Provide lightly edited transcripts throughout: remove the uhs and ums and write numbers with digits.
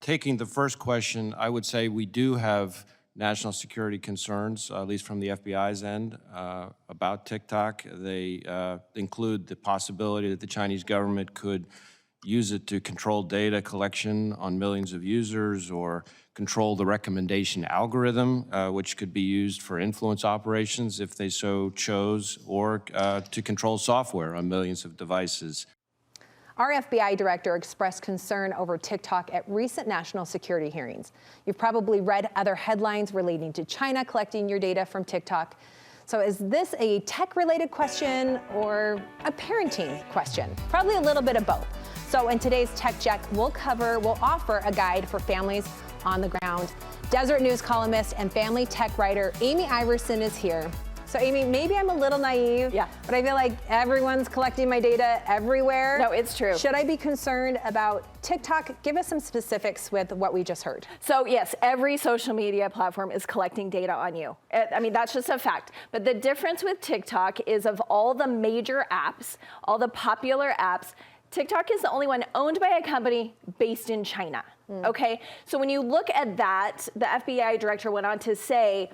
taking the first question, I would say we do have national security concerns, at least from the FBI's end, about TikTok. They include the possibility that the Chinese government could use it to control data collection on millions of users or control the recommendation algorithm, which could be used for influence operations if they so chose, or to control software on millions of devices. Our FBI director expressed concern over TikTok at recent national security hearings. You've probably read other headlines relating to China collecting your data from TikTok. So is this a tech-related question or a parenting question? Probably a little bit of both. So in today's Tech Check, we'll offer a guide for families on the ground. Deseret News columnist and family tech writer Amy Iverson is here. So Amy, maybe I'm a little naive, but I feel like everyone's collecting my data everywhere. No, it's true. Should I be concerned about TikTok? Give us some specifics with what we just heard. So yes, every social media platform is collecting data on you. I mean, that's just a fact. But the difference with TikTok is of all the major apps, all the popular apps, TikTok is the only one owned by a company based in China, okay? So when you look at that, the FBI director went on to say,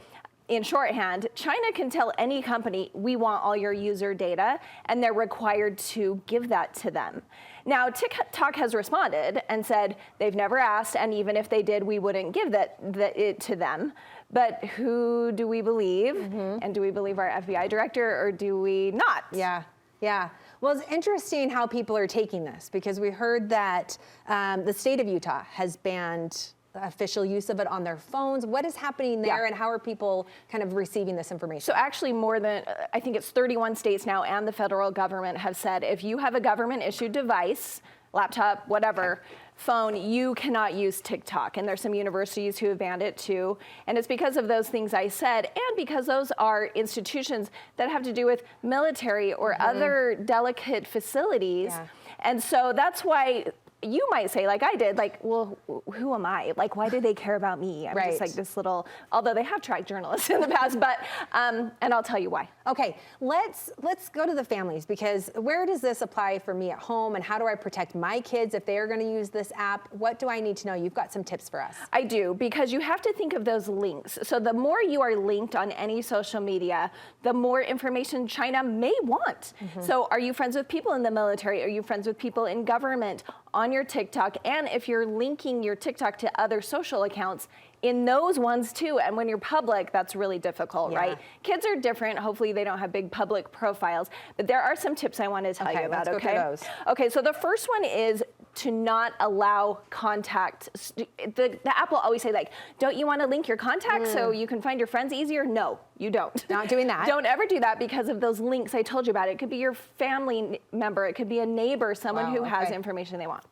in shorthand, China can tell any company, we want all your user data, and they're required to give that to them. Now, TikTok has responded and said they've never asked, and even if they did, we wouldn't give it to them. But who do we believe? And do we believe our FBI director, or do we not? Yeah. Well, it's interesting how people are taking this, because we heard that the state of Utah has banned official use of it on their phones. What is happening there, and how are people kind of receiving this information? So actually more than, I think it's 31 states now and the federal government have said, if you have a government issued device, laptop, whatever, phone, you cannot use TikTok. And there's some universities who have banned it too. And it's because of those things I said, and because those are institutions that have to do with military or other delicate facilities. And so that's why you might say, like I did, like, well, who am I? Like, why do they care about me? I'm just like this little, although they have tracked journalists in the past, but, and I'll tell you why. Okay, let's go to the families, because where does this apply for me at home, and how do I protect my kids if they are gonna use this app? What do I need to know? You've got some tips for us. I do, because you have to think of those links. So the more you are linked on any social media, the more information China may want. So are you friends with people in the military? Are you friends with people in government? On your TikTok, and if you're linking your TikTok to other social accounts, in those ones too, and when you're public, that's really difficult, right? Kids are different. Hopefully they don't have big public profiles, but there are some tips I want to tell you about, let's go through those. Okay, so the first one is to not allow contact. The app will always say, like, don't you want to link your contacts so you can find your friends easier? No, you don't. Not doing that. Don't ever do that because of those links I told you about. It could be your family member, it could be a neighbor, someone who has information they want.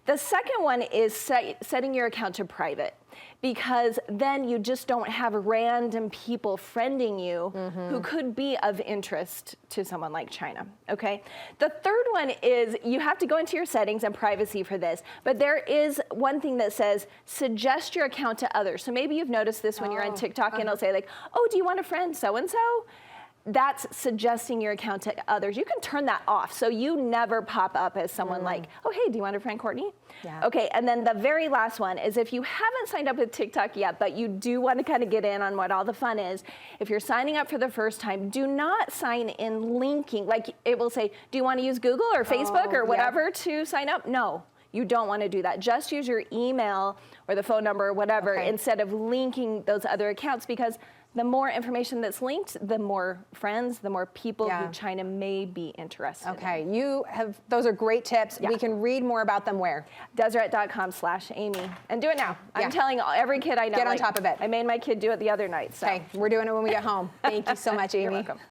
The second one is setting your account to private, because then you just don't have random people friending you who could be of interest to someone like China, okay? The third one is you have to go into your settings and privacy for this, but there is one thing that says suggest your account to others. So maybe you've noticed this when you're on TikTok and it'll say like, oh, do you want a friend so-and-so? That's suggesting your account to others. You can turn that off, so you never pop up as someone like, oh, hey, do you want a friend, Courtney? Okay, and then the very last one is if you haven't signed up with TikTok yet, but you do want to kind of get in on what all the fun is, if you're signing up for the first time, do not sign in linking. Like, it will say, do you want to use Google or Facebook or whatever to sign up? No. You don't want to do that. Just use your email or the phone number or whatever instead of linking those other accounts, because the more information that's linked, the more friends, the more people who China may be interested in. Those are great tips. We can read more about them where? Deseret.com/Amy. And do it now. I'm telling every kid I know. Get on top of it. I made my kid do it the other night. So. Okay, we're doing it when we get home. Thank you so much, Amy. You're welcome.